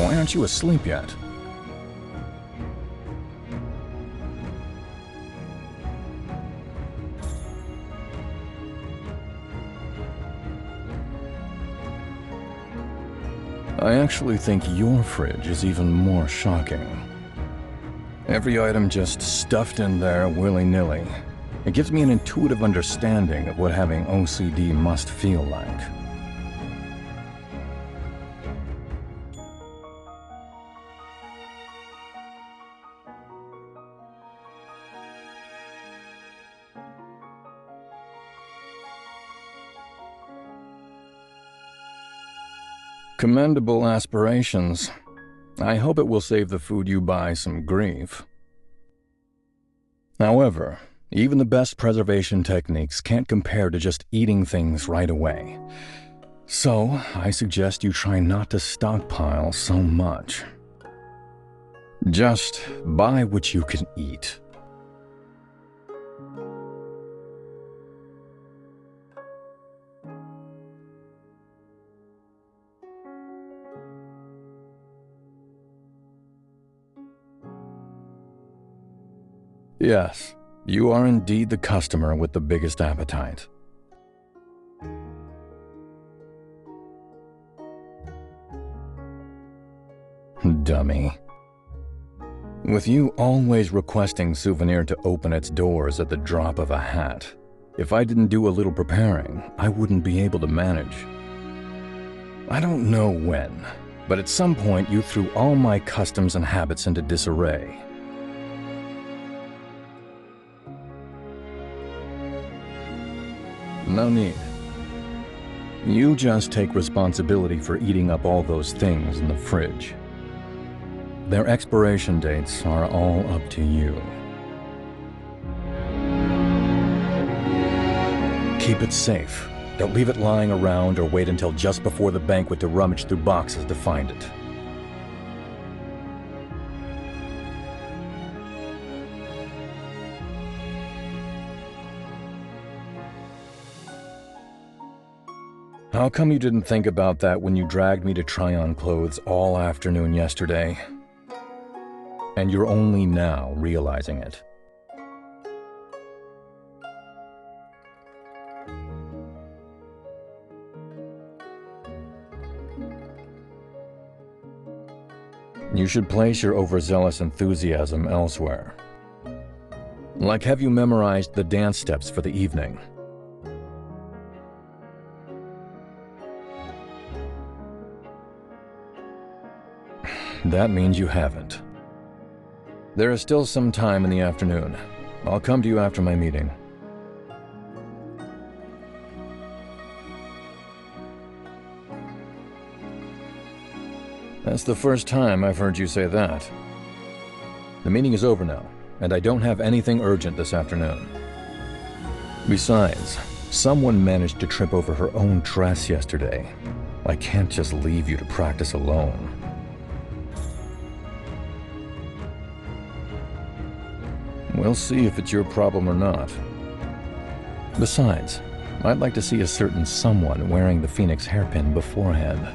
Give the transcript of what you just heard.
Why aren't you asleep yet? I actually think your fridge is even more shocking. Every item just stuffed in there willy-nilly. It gives me an intuitive understanding of what having OCD must feel like. Commendable aspirations. I hope it will save the food you buy some grief. However, even the best preservation techniques can't compare to just eating things right away. So, I suggest you try not to stockpile so much. Just buy what you can eat. Yes, you are indeed the customer with the biggest appetite. Dummy. With you always requesting Souvenir to open its doors at the drop of a hat, if I didn't do a little preparing, I wouldn't be able to manage. I don't know when, but at some point you threw all my customs and habits into disarray. No need. You just take responsibility for eating up all those things in the fridge. Their expiration dates are all up to you. Keep it safe. Don't leave it lying around or wait until just before the banquet to rummage through boxes to find it. How come you didn't think about that when you dragged me to try on clothes all afternoon yesterday? And you're only now realizing it. You should place your overzealous enthusiasm elsewhere. Like, have you memorized the dance steps for the evening? That means you haven't. There is still some time in the afternoon. I'll come to you after my meeting. That's the first time I've heard you say that. The meeting is over now, and I don't have anything urgent this afternoon. Besides, someone managed to trip over her own dress yesterday. I can't just leave you to practice alone. We'll see if it's your problem or not. Besides, I'd like to see a certain someone wearing the Phoenix hairpin beforehand.